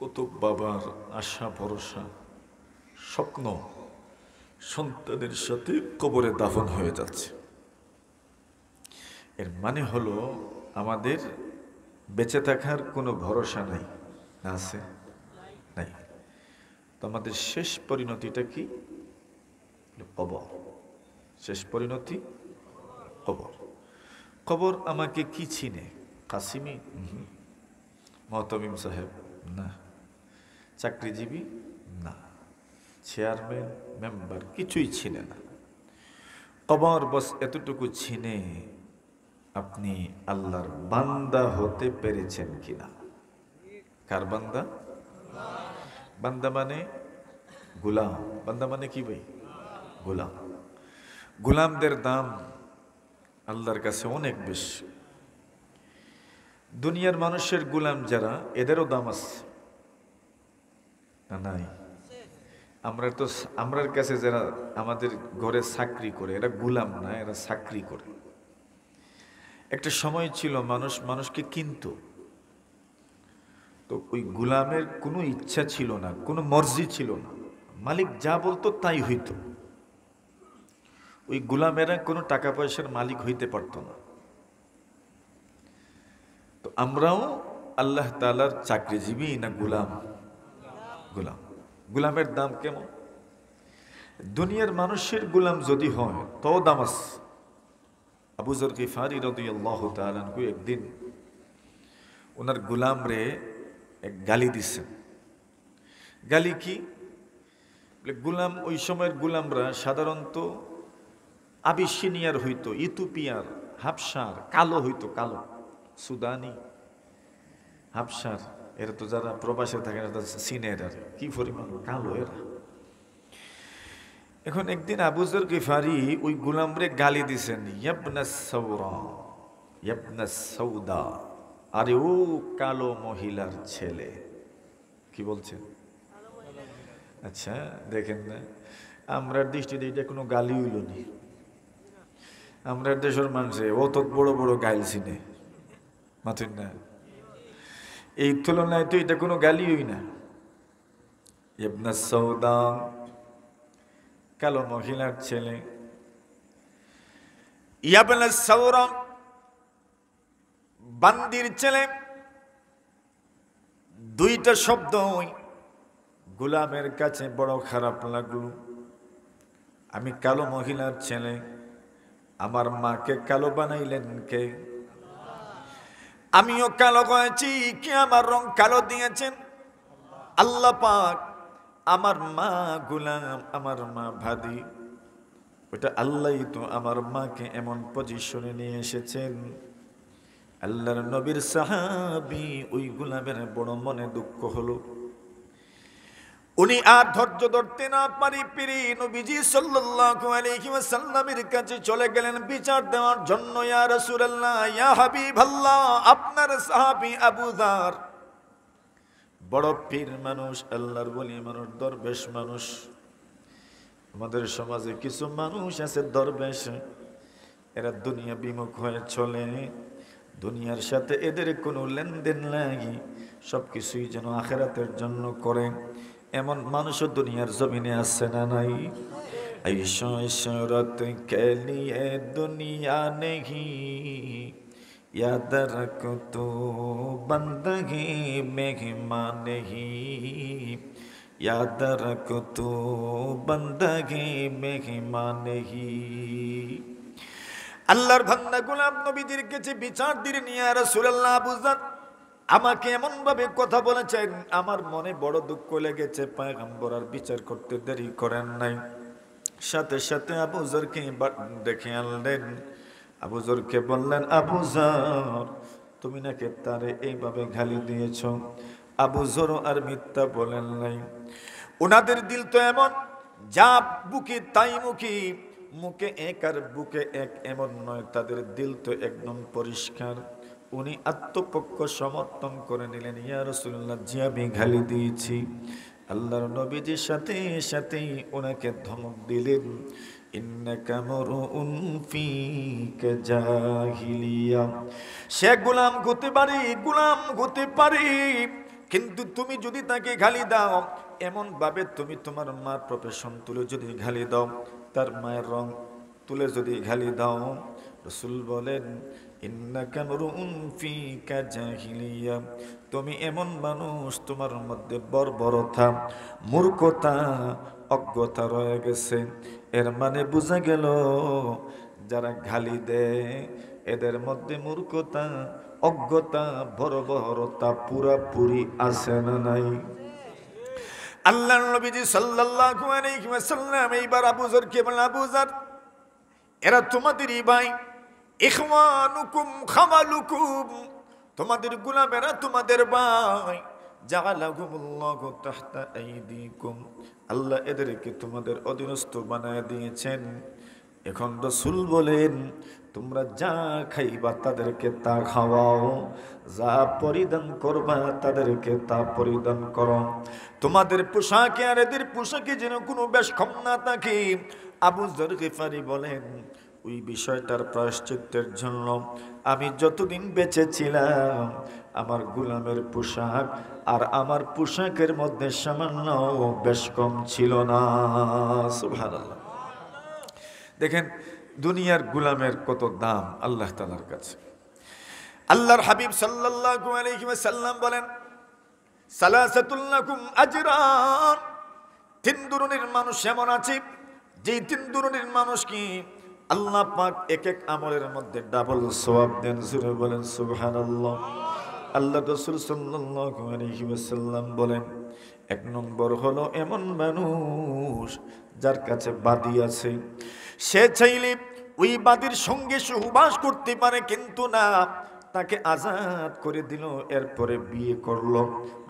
কত বাবার আশা ভরসা স্বপ্ন সন্তানের সাথে কবরে দাফন হয়ে যাচ্ছে। এর মানে হলো আমাদের বেঁচে থাকার কোনো ভরসা নাই। না আছে? নাই। তো আমাদের শেষ পরিণতিটা কি? কবর। শেষ পরিণতি কবর। কবর আমাকে কি চিনে? কাসিমি? মহতামিম সাহেব? না। চাকরিজীবী? না। চেয়ারম্যান, মেম্বার কিছুই চিনে না। কবর বস এতটুকু চিনে আপনি আল্লাহর বান্দা হতে পেরেছেন কিনা। কার বান্দা? বান্দা মানে গোলাম। বান্দা মানে কি ভাই? গোলাম। গোলামদের দাম আল্লাহর কাছে অনেক বেশি। দুনিয়ার মানুষের গোলাম যারা, এদেরও দাম আছে না? নাই? আমরার কাছে যারা আমাদের ঘরে চাকরি করে, এরা গোলাম না, এরা চাকরি করে। একটা সময় ছিল মানুষকে কিনত, তো ওই গোলামের কোনো ইচ্ছা ছিল না, কোনো মর্জি ছিল না, মালিক যা বলতো তাই হইত। ওই গোলামেরা কোনো টাকা পয়সার মালিক হইতে পারত না। তো আমরাও আল্লাহ তাআলার চাকরিজীবী না গোলাম? গোলাম। গোলামের দাম কেমন? দুনিয়ার মানুষের গোলাম যদি হয় তো দাম আছে। আবু যর গিফারি রাদিয়াল্লাহু তাআলা আনহু একদিন ওনার গোলাম রে এক গালি দিচ্ছেন। গালি কি? গোলাম, ওই সময়ের গোলামরা সাধারণত আবিসিনিয়ার হইতো, ইথিওপিয়ার, হাবশার, কালো হইতো, কালো, সুদানি, হাবশার, এরা তো যারা প্রবাসে থাকে সিনের আর কি পরিমাণ কালো এরা। এখন একদিন আবু যর গিফারি ওই গোলামরে গালি দিছেন, ইয়াবনা সাওরা, ইয়াবনা সাউদা, আরে ও কালো মহিলার ছেলে। কি বলছেন? আচ্ছা দেখেন না, আমরার দৃষ্টিতে এটা কোনো গালি হইল নি। আমরার দেশের মানুষে অত বড় বড় গাইল চিনে, মাথুন না? এই তুলনায় তো এটা কোনো গালি হই না। ইবনা সৌদা, কালো মহিলার ছেলে। ইয়াবনা সৌরা, বান্দির ছেলে। দুইটা শব্দ গোলামের কাছে বড় খারাপ লাগলো। আমি কালো মহিলার ছেলে, আমার মাকে কালো বানাইলেন কে? আমিও কালো হয়েছি, কি আমার রং কালো দিয়েছেন আল্লাহ পাক? আমার মা গোলাম, আমার মা ভাদি, ওটা আল্লাহই তো আমার মাকে এমন পজিশনে নিয়ে এসেছেন। আল্লাহর নবীর সাহাবী ওই গোলামের বড় মনে দুঃখ হলো। উনি আর ধৈর্য ধরতে না পারি পেরে নবীজি সাল্লাল্লাহু আলাইহি ওয়াসাল্লামের কাছে চলে গেলেন বিচার দেওয়ার জন্য। ইয়া রাসূলুল্লাহ, ইয়া হাবিবাল্লাহ, আপনার সাহাবী আবু যর বড় পীর মানুষ, আল্লাহর ওলি মানুষ, দরবেশ মানুষ। আমাদের সমাজে কিছু মানুষ আছে দরবেশ, এরা দুনিয়া বিমুখ হয়ে চলে, দুনিয়ার সাথে এদের কোনো লেনদেন নাই, সবকিছুই যেন আখিরাতের জন্য করে। এমন মানুষও দুনিয়ার জমিনে আছে না নাই? ऐशो इशरत के लिए दुनिया नहीं, याद रख तो बंदगी मेहमान नहीं, याद रख तो बंदगी मेहमान नहीं। আল্লাহর বান্দা গোলাম নবীজির কাছে বিচার দিলেন, ইয়া রাসূলুল্লাহ, আবু যর আমাকে এমন ভাবে কথা বলেছেন, আমার মনে বড় দুঃখ লেগেছে। পয়গম্বর আর বিচার করতে দেরি করেন নাই, সাথে সাথে আবু যরকে ডেকে আনলেন। আবু যরকে বললেন, আবু যর, তুমি নাকি তারে এইভাবে গালি দিয়েছ? আবু যর আর মিথ্যা বলেন নাই। ওনাদের দিল তো এমন, যা বুকে তাই মুখী, মুখে এক আর বুকে এক এমন নয়, তাদের দিল তো একদম পরিষ্কার। উনি আত্মপক্ষ সমর্থন করে নিলেন, ইয়া রাসূলুল্লাহ, জি আমি গালি দিয়েছি। আল্লাহর নবীজির সাথে সাথেই ওনাকে ধমক দিলেন, ইন্নাকা মারউন ফিকা জাহিলিয়া। সে গোলাম হতে পারে, গোলাম হতে পারে, কিন্তু তুমি যদি তাকে গালি দাও, এমন ভাবে তুমি তোমার মার প্রফেশন তুলে যদি গালি দাও, তার মায়ের রং তুলে যদি গালি দাও, রাসূল বলেন ইন্নাকা মরউন ফিকা জাহিলিয়া, তুমি এমন মানুষ, তোমার মধ্যে বর্বরতা, মূর্খতা, অজ্ঞতা রয়ে গেছে। এর মানে বোঝা গেল যারা গালি দেয় এদের মধ্যে মূর্খতা, অজ্ঞতা, বর্বরতা পুরাপুরি আছে না নাই? আল্লাহর নবীজি সাল্লাল্লাহু আলাইহি ওয়াসাল্লাম এইবার আবু যরকে বলেন, আবু যর, এরা তোমাদেরই ভাই, ইখওয়ানুকুম খামালুকুম, তোমাদের গোলামেরা তোমাদের ভাই, জাআলাহুমুল্লাহু তাহতা আইদিকুম, আল্লাহ এদেরকে তোমাদের অধীনস্থ বানায় দিয়েছেন। এখন রাসূল বলেন তোমরা যা খাইবা তাদেরকে তা খাওয়াও, যা পরিধান করবা তাদেরকে তা পরিধান করো, তোমাদের পোশাকে আর এদের পোশাকে যেন কোনো বেশকম না থাকে। আবু যর গিফারি বলেন ওই বিষয়টার প্রায়শ্চিত্তের জন্য আমি যতদিন বেঁচে ছিলাম আমার গোলামের পোশাক আর আমার পোশাকের মধ্যে সামান্য বেশকম ছিল না। সুবহানাল্লাহ। দেখেন দুনিয়ার গোলামের কত দাম আল্লাহ তাআলার কাছে। আল্লাহর হাবিব সাল্লাল্লাহু আলাইহি ওয়াসাল্লাম বলেন সালাসাতুল লাকুম আজরান, তিন ধরনের মানুষ এমন আছে যে তিন ধরনের মানুষ কি আল্লাহ পাক এক এক আমলের মধ্যে ডাবল সওয়াব দেন। জোরে বলেন সুবহানাল্লাহ। আল্লাহ রাসূল সাল্লাল্লাহু আলাইহি ওয়াসাল্লাম বলেন এক নম্বর হলো এমন মানুষ যার কাছে বাদী আছে, সে চাইলে ওই বাদীর সঙ্গে সহবাস করতে পারে, কিন্তু না, তাকে আজাদ করে দিল, এরপরে বিয়ে করলো,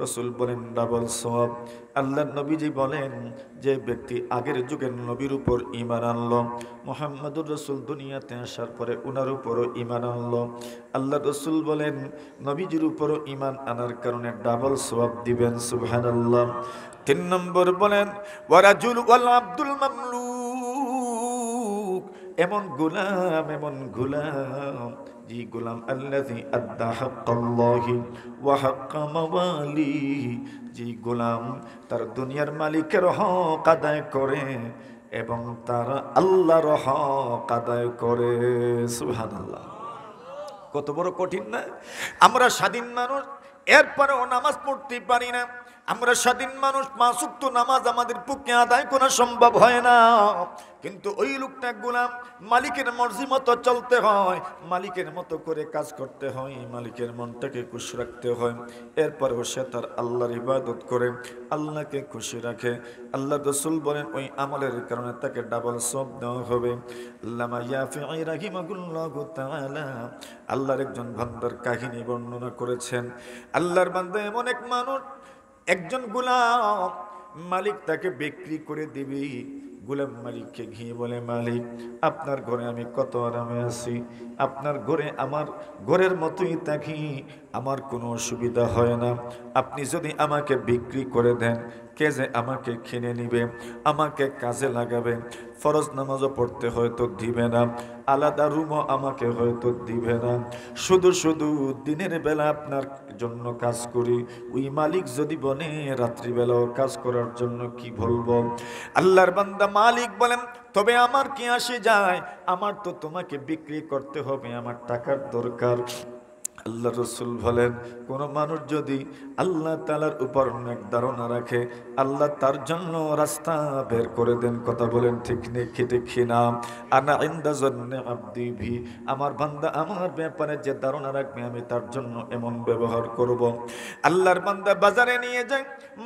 রাসূল বলেন ডাবল সওয়াব। আল্লাহর নবীজি বলেন যে ব্যক্তি আগের যুগের নবীর উপর ঈমান আনলো, মুহাম্মদুর রাসূল দুনিয়াতে আসার পরে উনার উপরও ঈমান আনলো, আল্লাহর রাসূল বলেন নবীজির উপরও ঈমান আনার কারণে ডাবল সওয়াব দিবেন। সুবহানাল্লাহ। তিন নম্বর বলেন ওয়ারাজুল ওয়াল আব্দুল মামলুক, এমন গোলাম যে গোলাম আল্লাযী আদ্দা হাক্কাল্লাহি ওয়া হাক্কা মাওয়ালিহি, যে গোলাম তার দুনিয়ার মালিকের হক আদায় করে এবং তার আল্লাহর হক আদায় করে। সুবহানাল্লাহ। কত বড় কঠিন না? আমরা স্বাধীন মানুষ, এরপরেও নামাজ পড়তে পারি না। আমরা স্বাধীন মানুষ, পাঁচ ওয়াক্ত নামাজ আমাদের পক্ষে আদায় করা সম্ভব হয় না, কিন্তু ওই লোকটা গোলাম, মালিকের মর্জি মতো চলতে হয়, মালিকের মতো করে কাজ করতে হয়, মালিকের মনটাকে খুশি রাখতে হয়, এরপরেও সে তার আল্লাহর ইবাদত করে, আল্লাহকে খুশি রাখে। আল্লাহ রাসূল বলেন ওই আমলের কারণে তাকে ডাবল সওয়াব দেওয়া হবে। আল্লামা ইয়াফিঈ রাহিমাহুল্লাহু তাআলা আল্লাহর একজন বান্দার কাহিনী বর্ণনা করেছেন। আল্লাহর বান্দা এমন এক মানুষ, একজন গোলাম, মালিক তাকে বিক্রি করে দিবি। গোলাম মালিককে গিয়ে বলে, মালিক আপনার ঘরে আমি কত আরামে আছি, আপনার ঘরে আমার ঘরের মতোই থাকি, আমার কোনো অসুবিধা হয় না, আপনি যদি আমাকে বিক্রি করে দেন কে যে আমাকে কিনে নিবে, আমাকে কাজে লাগাবে, ফরজ নামাজও পড়তে হয়তো দিবে না, আলাদা রুমও আমাকে হয়তো দিবে না, শুধু শুধু দিনের বেলা আপনার জন্য কাজ করি, ওই মালিক যদি বলে রাত্রিবেলাও কাজ করার জন্য কি বলবো? আল্লাহর বান্দা মালিক বলেন তবে আমার কি আসে যায়, আমার তো তোমাকে বিক্রি করতে হবে, আমার টাকার দরকার। আল্লাহ রাসূল বলেন কোন মানুষ যদি আল্লাহ তাআলার উপর নেক ধারণা রাখে, আল্লাহ তার জন্য রাস্তা বের করে দেন। কথা বলেন ঠিক নেই, ঠিক না? আনা ইনদা যান্নি আবদি বি, আমার বান্দা আমার ব্যাপারে যে ধারণা রাখবে আমি তার জন্য এমন ব্যবহার করব। আল্লাহর বান্দা বাজারে নিয়ে যায়,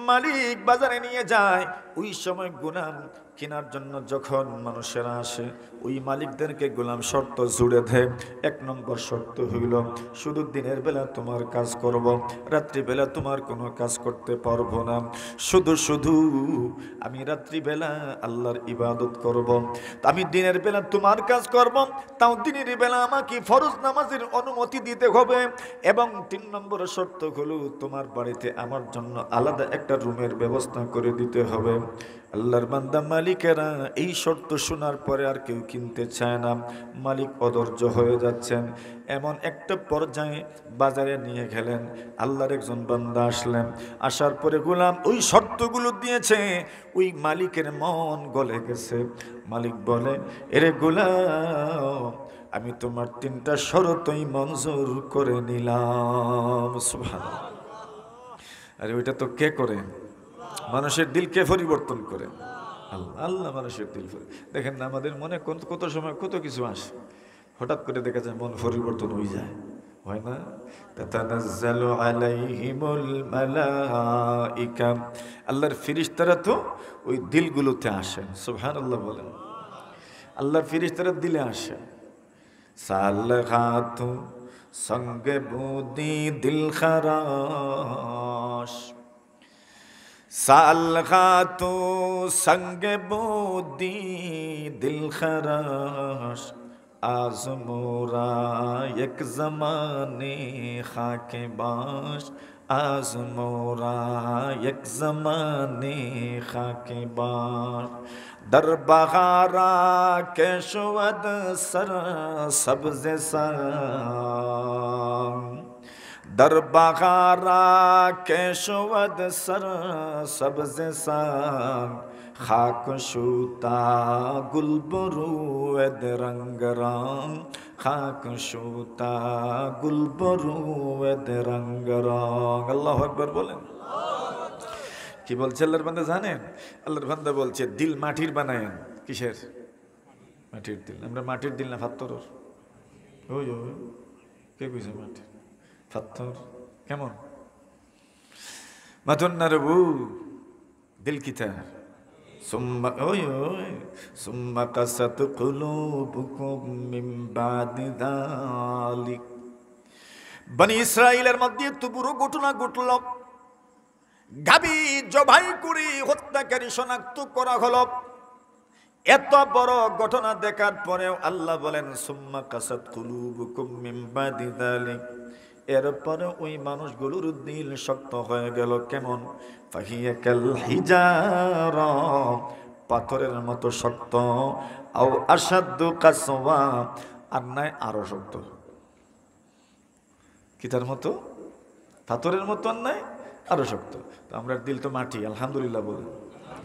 মালিক বাজারে নিয়ে যায়, ওই সময় গোলাম কেনার জন্য যখন মানুষেরা আসে, ওই মালিকদেরকে গোলাম শর্ত জুড়ে দেয়। এক নম্বর শর্ত হইল শুধু দিনের বেলা তোমার কাজ করব, রাত্রিবেলা তোমার কোনো কাজ করতে পারবো না, শুধু শুধু আমি রাত্রিবেলা আল্লাহর ইবাদত করব, আমি দিনের বেলা তোমার কাজ করব, তাও দিনের বেলা আমাকে ফরজ নামাজের অনুমতি দিতে হবে। এবং তিন নম্বর শর্ত হলো তোমার বাড়িতে আমার জন্য আলাদা একটা রুমের ব্যবস্থা করে দিতে হবে। আল্লাহর বান্দা মালিকেরা এই শর্ত শোনার পরে আর কেউ কিনতে চায় না। মালিক অধৈর্য হয়ে যাচ্ছেন। এমন একটা পর্যায়ে বাজারে নিয়ে গেলেন। আল্লাহর একজন বান্দা আসলেন। আসার পরে গোলাম ওই শর্তগুলো দিয়েছে, ওই মালিকের মন গলে গেছে। মালিক বলে, এরে গোলাম, আমি তোমার 3টা শর্তই মঞ্জুর করে নিলাম। সুবহানাল্লাহ। আরে ওইটা তো কে করে? মানুষের দিল কে পরিবর্তন করে? আল্লাহ। আল্লাহ মানুষের দিল দেখেন না, আমাদের মনে কত সময় কত কিছু আসে, হঠাৎ করে দেখা যায় মন পরিবর্তন হয়ে যায়, হয় না? তাতানাজ্জালু আলাইহিমুল মালাইকা, আল্লাহর ফেরেশতারা তো ওই দিলগুলোতে আসেন। সুবহানাল্লাহ বলেন। আল্লাহর ফেরেশতারা দিলে আসে। সালহাতু সঙ্গে বুদি দিল খারাশ, সালহাতু সঙ্গে বুদি দিল খারাশ, আজমোরা এক জমানে খাকে বাস, আজমোরা এক জমানে খাকে বাস। در بغارا کے شود سر سبز سام، در بغارا کے شود سر سبز سام، خاک شوتا گل برود رنگ رام، خاک شوتا گل برود رنگ رام। আল্লাহু আকবার বলেন। কি বলছে আল্লাহর বান্দা জানেন? আল্লাহর বান্দা বলছে দিল মাটির বানায়েন। কিসের? মাটির দিল। আমরা মাটির দিল না পাথরের? ওই ওই কে কইছে মাটির? পাথর কেমন? মাতুন না রে বউ, দিল কিতার সুম্মা ওই ওই সুম্মা কাসাত কুলুবুকুম মিন বাদি যালিক। বনি ইসরাইলের মধ্যে একটু বুড়ো ঘটনা ঘটল। গাবি জবাই করে হত্যাকারী শনাক্ত করা হলো। এত বড় ঘটনা দেখার পরেও আল্লাহ বলেন সুম্মা কাসাত কুলুবুকুম মিন বাদি যালিক, এরপরে ওই মানুষগুলোর দিল শক্ত হয়ে গেল। কেমন? ফাহিয়া কাল হিজারা, পাথরের মতো শক্ত। আও আশাদ্দু কাসওয়া, আর নাই আরো শক্ত। কিতার মতো? পাথরের মতো, আর নাই আরো শক্ত। তো আমরা দিল তো মাটি, আলহামদুলিল্লাহ বলে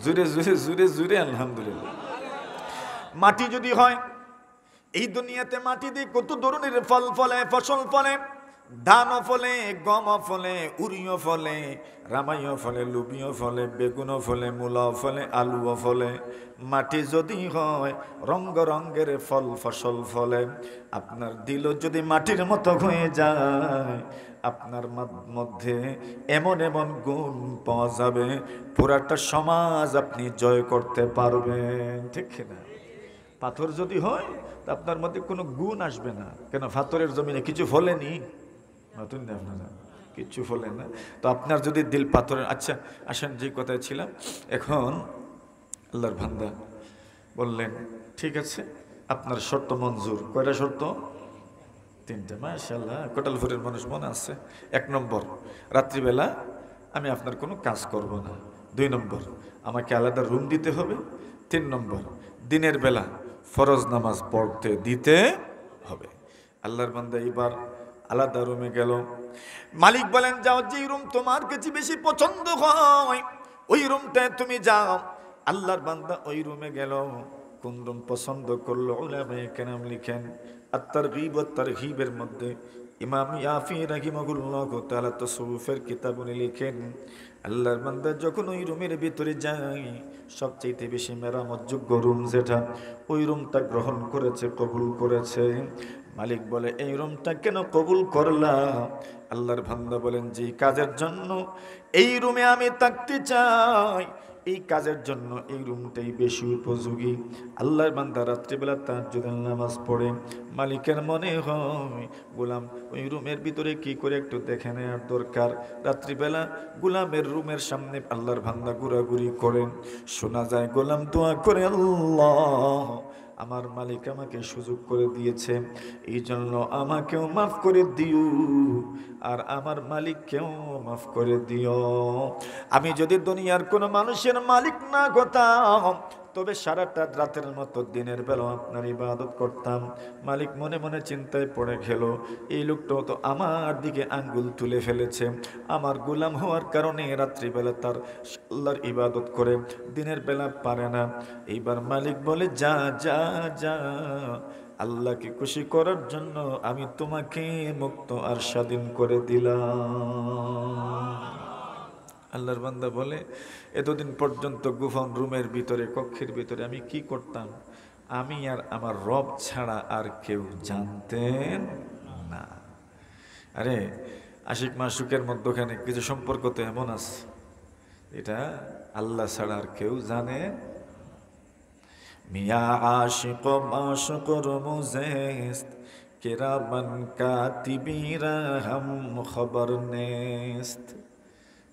জুড়ে জুড়ে জুড়ে জুড়ে আলহামদুলিল্লাহ। মাটি যদি হয়, এই দুনিয়াতে মাটি দিয়ে কত ধরনের ফল ফলে, ফসল ফলে, ধানও ফলে, গমও ফলে, উড়িও ফলে, রামাইও ফলে, লুবিও ফলে, বেগুনও ফলে, মূলাও ফলে, আলুও ফলে। মাটি যদি হয়, রঙ্গ রঙ্গের ফল ফসল ফলে। আপনার দিলও যদি মাটির মতো হয়ে যায়, আপনার মধ্যে এমন এমন গুণ পাওয়া যাবে, পুরাটা সমাজ আপনি জয় করতে পারবেন। ঠিক না? পাথর যদি হয়, তা আপনার মধ্যে কোনো গুণ আসবে না। কেন? পাথরের জমিনে কিছু ফলেনি, নতুন না আপনারা কিচ্ছু ফলেন না। তো আপনার যদি দিল পাথরের। আচ্ছা আসেন, যে কথায় ছিলাম, এখন আল্লাহর বান্দা বললেন ঠিক আছে, আপনার শর্ত মঞ্জুর। কয়টা শর্ত? 3টা। মাশাআল্লাহ, কোটালপুরের মানুষ মনে আছে। 1 নম্বর, রাত্রিবেলা আমি আপনার কোনো কাজ করব না। 2 নম্বর, আমাকে আলাদা রুম দিতে হবে। 3 নম্বর, দিনের বেলা ফরজ নামাজ পড়তে দিতে হবে। আল্লাহর বান্দা এবার আলাদা রুমে গেল। মালিক বলেন যাও, যে রুম তোমার কাছে বেশি পছন্দ হয় ওই রুমটায় তুমি যাও। আল্লাহর বান্দা ওই রুমে গেল। কোন রুম পছন্দ করলো? উলামায়ে কেরাম লিখেন আত-তারগীব ওয়াত তারহিবের মধ্যে ইমাম ইয়াফি রাহিমাহুল্লাহ তাআলা তাসাউফের কিতাব উনি লিখেন, আল্লাহর বান্দা যখন ওই রুমের ভিতরে যায়, সবচেয়ে বেশি মেরামতযোগ্য রুম যেটা, ওই রুমটা গ্রহণ করেছে, কবুল করেছে। মালিক বলে এই রুমটা কেন কবুল করলাম? আল্লাহর বান্দা বলেন যে কাজের জন্য এই রুমে আমি থাকতে চাই, এই কাজের জন্য এই রুমটাই বেশি উপযোগী। আল্লাহর বান্দা রাত্রিবেলা তাহাজ্জুদের নামাজ পড়ে। মালিকের মনে হয় গোলাম ওই রুমের ভিতরে কি করে একটু দেখে নেওয়ার দরকার। রাত্রিবেলা গোলামের রুমের সামনে আল্লাহর বান্দা ঘোরাঘুরি করেন। শোনা যায় গোলাম দোয়া করে, আল্লাহ আমার মালিক আমাকে সুযোগ করে দিয়েছে, এই জন্য আমাকেও মাফ করে দিও আর আমার মালিককেও মাফ করে দিও। আমি যদি দুনিয়ার কোনো মানুষের মালিক না হতাম, তবে সারাটা রাতের মতো দিনের বেলা আপনার ইবাদত করতাম। মালিক মনে মনে চিন্তায় পড়ে গেল, এই লোকটাও তো আমার দিকে আঙ্গুল তুলে ফেলেছে, আমার গোলাম হওয়ার কারণে রাত্রিবেলা তার আল্লাহর ইবাদত করে, দিনের বেলা পারে না। এইবার মালিক বলে, যা যা যা, আল্লাহকে খুশি করার জন্য আমি তোমাকে মুক্ত আর স্বাধীন করে দিলাম। আল্লাহর বান্দা বলে, এতদিন পর্যন্ত গোপন রুমের ভিতরে, কক্ষের ভিতরে আমি কি করতাম? আমি আর আমার রব ছাড়া আর কেউ জানতেন না। আরে আশিক মাসুকের মধ্যখানে কিছু সম্পর্ক তো এমন আছে, এটা আল্লাহ ছাড়া আর কেউ জানে। মিয়া আশিক মাশুকর মুজেস্ত কিরামান কাতিবিরা হাম খবর নেস্ত।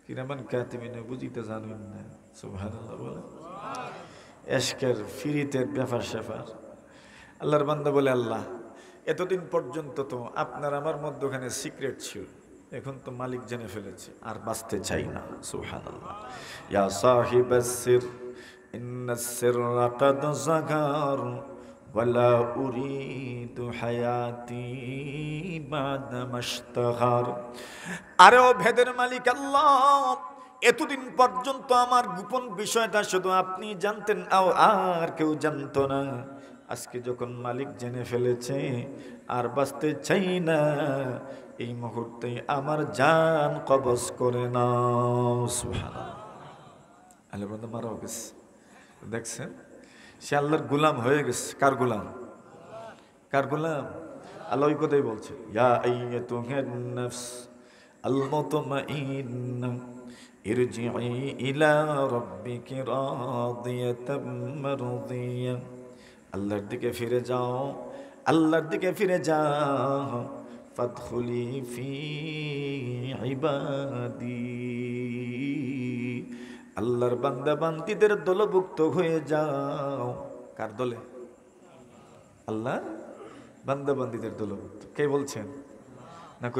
কিরামান কাতিবিনে বুঝিতে জানেন না, সুবহানাল্লাহ বলে। এশকের ফিরিতের ব্যাপার স্যাপার। আল্লাহর বান্দা বলে, আল্লাহ এতদিন পর্যন্ত তো আপনার আমার মধ্যখানে সিক্রেট ছিল, এখন তো মালিক জেনে ফেলেছে, আর বাঁচতে চাই না। সুবহানাল্লাহ। ইয়া সাহিবাস সির ইন্নাস সিররা কাদ যাগার ওয়ালা উরিদু হায়াতি বাদা মাশতাগার। আরে ও ভেদের মালিক আল্লাহ, এতদিন পর্যন্ত আমার গোপন বিষয়টা শুধু আপনি জানতেন, আর কেউ জানতো না। আজকে যখন মালিক জেনে ফেলেছে, আর বাঁচতে চাই না, এই মুহূর্তে আমার জান কবজ করে নাও। সুবহানাল্লাহ। আল্লাহ বান্দা মারা গেছে, দেখছেন, সে আল্লাহর গোলাম হয়ে গেছে। কার গোলাম? কার গোলাম? আল্লাহ ওই কথাই বলছে, ইয়া আইয়াতুহান নাফস আল মুতমাইন্না ইরজিই ইলা রাব্বিকি রাদিয়াতাম মারদিয়া। আল্লাহর দিকে ফিরে যাও, আল্লাহর দিকে ফিরে যাও। ফাদখুলি ফি ইবাদি, আল্লাহর বান্দা বান্দীদের দলভুক্ত হয়ে যাও। কার দলে? আল্লাহ বান্দা বান্দীদের দলভুক্ত। কে বলছেন?